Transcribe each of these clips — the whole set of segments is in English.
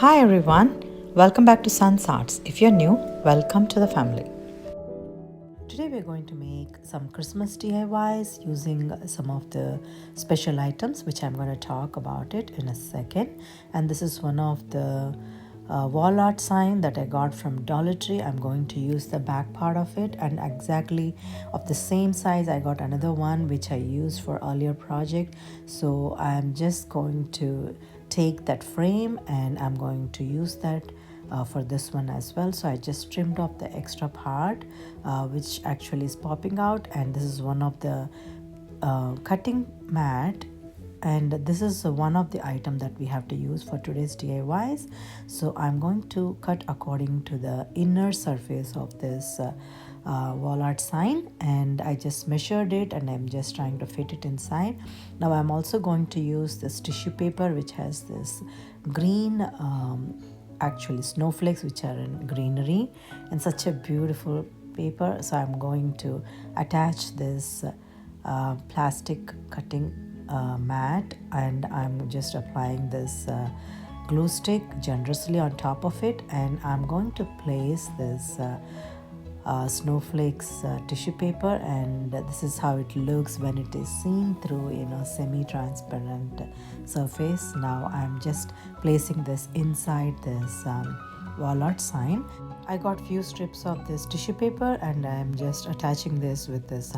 Hi everyone, welcome back to Sun's Arts. If you're new, welcome to the family. Today we're going to make some Christmas DIYs using some of the special items which I'm going to talk about it in a second. And this is one of the wall art sign that I got from Dollar Tree. I'm going to use the back part of it, and exactly of the same size I got another one which I used for earlier project. So I'm just going to take that frame and I'm going to use that for this one as well. So I just trimmed off the extra part which actually is popping out, and this is one of the cutting mat, and this is one of the item that we have to use for today's DIYs. So I'm going to cut according to the inner surface of this wall art sign, and I just measured it and I'm just trying to fit it inside. Now I'm also going to use this tissue paper which has this green actually snowflakes which are in greenery, and such a beautiful paper. So I'm going to attach this plastic cutting mat, and I'm just applying this glue stick generously on top of it, and I'm going to place this snowflakes tissue paper, and this is how it looks when it is seen through semi-transparent surface. Now I'm just placing this inside this wall art sign. I got few strips of this tissue paper and I'm just attaching this with this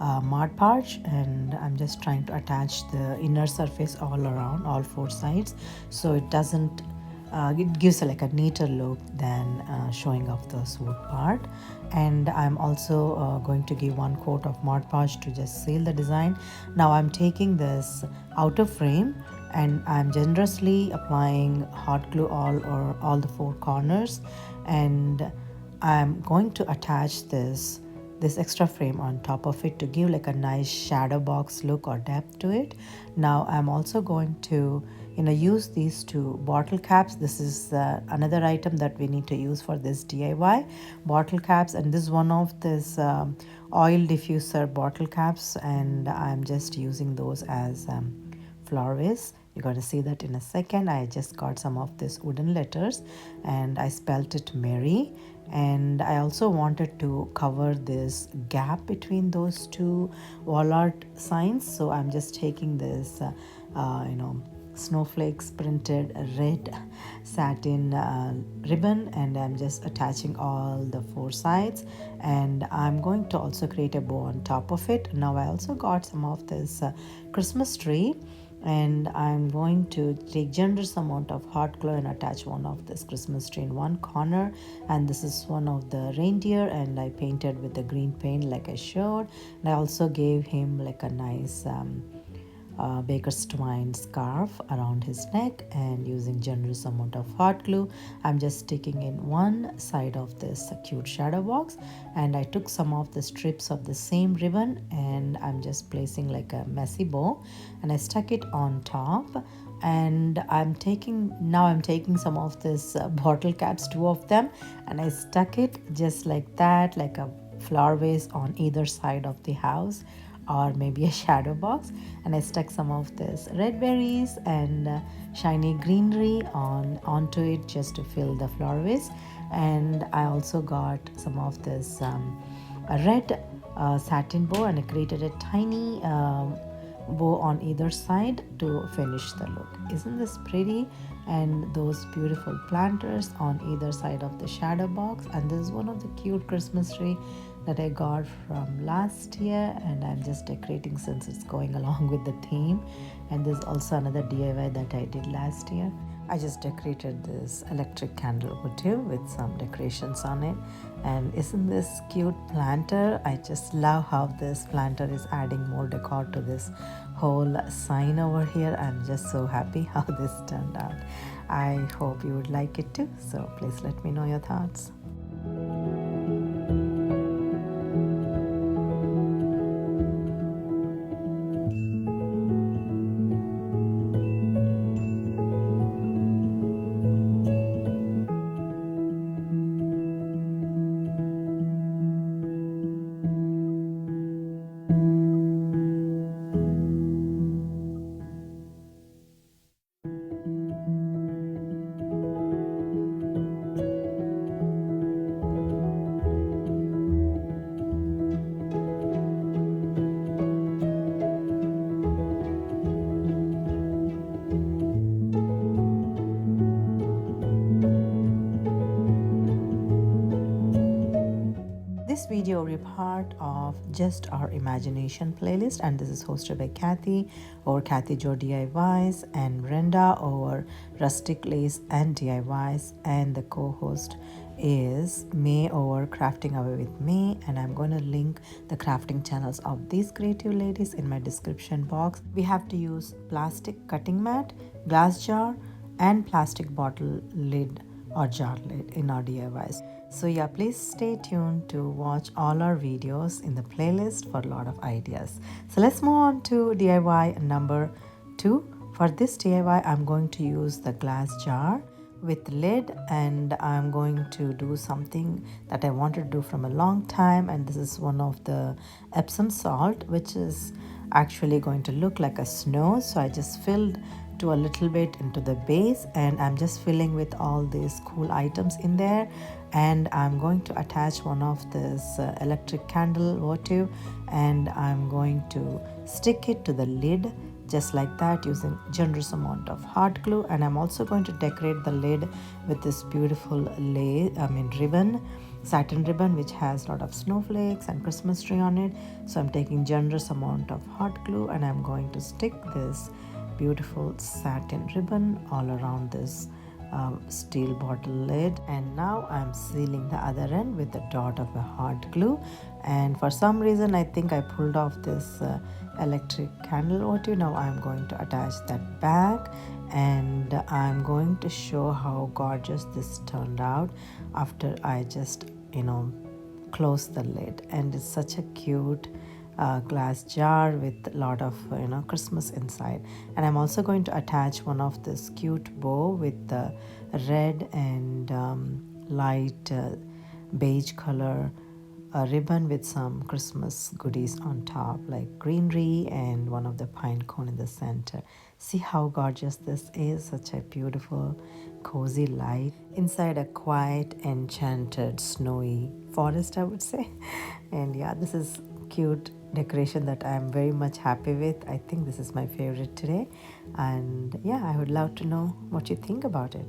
Mod Podge, and I'm just trying to attach the inner surface all around all four sides, so it doesn't it gives like a neater look than showing off the wood part. And I'm also going to give one coat of Mod Podge to just seal the design. Now I'm taking this outer frame and I'm generously applying hot glue all the four corners, and I'm going to attach this extra frame on top of it to give like a nice shadow box look or depth to it. Now I'm also going to use these two bottle caps. This is another item that we need to use for this DIY, bottle caps, and this is one of this oil diffuser bottle caps, and I'm just using those as flower vase. You're going to see that in a second. I just got some of these wooden letters and I spelt it Mary, and I also wanted to cover this gap between those two wall art signs. So I'm just taking this snowflakes printed red satin ribbon, and I'm just attaching all the four sides, and I'm going to also create a bow on top of it. Now I also got some of this Christmas tree, and I'm going to take generous amount of hot glue and attach one of this Christmas tree in one corner, and this is one of the reindeer, and I painted with the green paint like I showed, and I also gave him like a nice baker's twine scarf around his neck, and using generous amount of hot glue I'm just sticking in one side of this cute shadow box, and I took some of the strips of the same ribbon and I'm just placing like a messy bow, and I stuck it on top. And I'm taking some of this bottle caps, two of them, and I stuck it just like that, like a flower vase on either side of the house, or maybe a shadow box, and I stuck some of this red berries and shiny greenery onto it just to fill the flower vase. And I also got some of this a red satin bow, and I created a tiny bow on either side to finish the look. Isn't this pretty? And those beautiful planters on either side of the shadow box, and this is one of the cute Christmas tree that I got from last year, and I'm just decorating since it's going along with the theme. And there's also another DIY that I did last year. I just decorated this electric candle wood too with some decorations on it. And isn't this cute planter? I just love how this planter is adding more decor to this whole sign over here. I'm just so happy how this turned out. I hope you would like it too, so please let me know your thoughts. video will be part of Just Our Imagination playlist, and this is hosted by Kathy over Kathy Jar DIYs and Brenda over Rustic Lace and DIYs, and the co-host is May over Crafting Away with May, and I'm going to link the crafting channels of these creative ladies in my description box. We have to use plastic cutting mat, glass jar, and plastic bottle lid or jar lid in our DIYs. So yeah, please stay tuned to watch all our videos in the playlist for a lot of ideas. So let's move on to DIY number 2. For this DIY, I'm going to use the glass jar with lid, and I'm going to do something that I wanted to do from a long time, and this is one of the Epsom salt, which is actually going to look like a snow. So I just filled to a little bit into the base, and I'm just filling with all these cool items in there, and I'm going to attach one of this electric candle votive, and I'm going to stick it to the lid just like that using generous amount of hot glue. And I'm also going to decorate the lid with this beautiful ribbon, satin ribbon, which has a lot of snowflakes and Christmas tree on it. So I'm taking generous amount of hot glue, and I'm going to stick this beautiful satin ribbon all around this steel bottle lid, and now I'm sealing the other end with a dot of a hot glue. And for some reason I think I pulled off this electric candle votive. Now I'm going to attach that back, and I'm going to show how gorgeous this turned out after I just close the lid. And it's such a cute glass jar with a lot of Christmas inside. And I'm also going to attach one of this cute bow with the red and light beige color ribbon with some Christmas goodies on top, like greenery and one of the pine cone in the center. See how gorgeous this is. Such a beautiful cozy light inside a quiet enchanted snowy forest, I would say. And yeah, this is cute decoration that I'm very much happy with. I think this is my favorite today, and yeah, I would love to know what you think about it.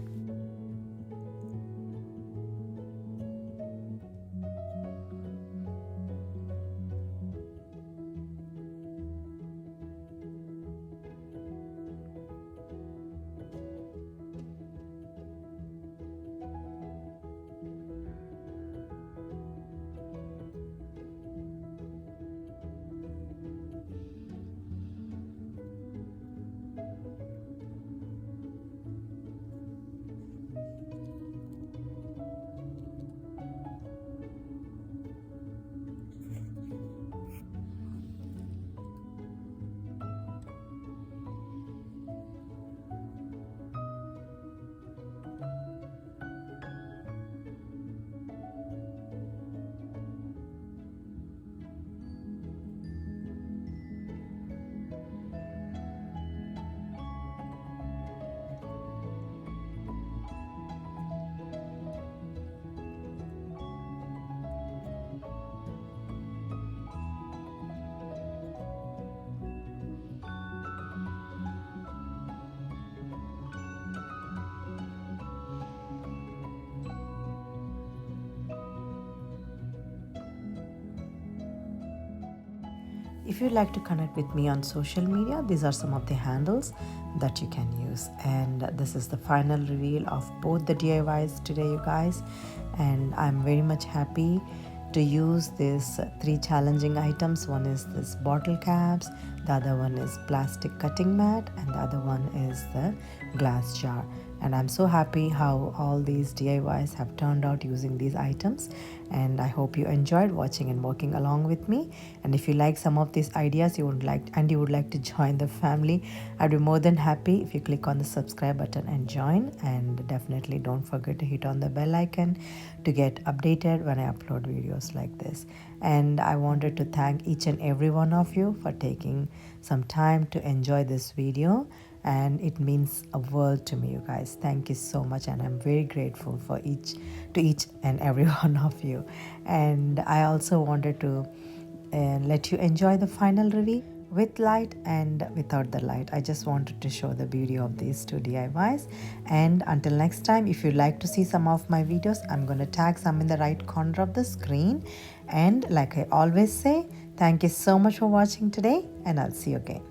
If you'd like to connect with me on social media, these are some of the handles that you can use. And this is the final reveal of both the DIYs today, you guys. And I'm very much happy to use these 3 challenging items. One is this bottle caps, the other one is plastic cutting mat, and the other one is the glass jar. And I'm so happy how all these DIYs have turned out using these items, and I hope you enjoyed watching and working along with me. And if you like some of these ideas you would like to join the family, I'd be more than happy if you click on the subscribe button and join. And definitely don't forget to hit on the bell icon to get updated when I upload videos like this. And I wanted to thank each and every one of you for taking some time to enjoy this video, and it means a world to me, you guys. Thank you so much, and I'm very grateful for each and every one of you. And I also wanted to let you enjoy the final review with light and without the light. I just wanted to show the beauty of these 2 DIYs. And until next time, if you'd like to see some of my videos, I'm going to tag some in the right corner of the screen. And like I always say, thank you so much for watching today, and I'll see you again.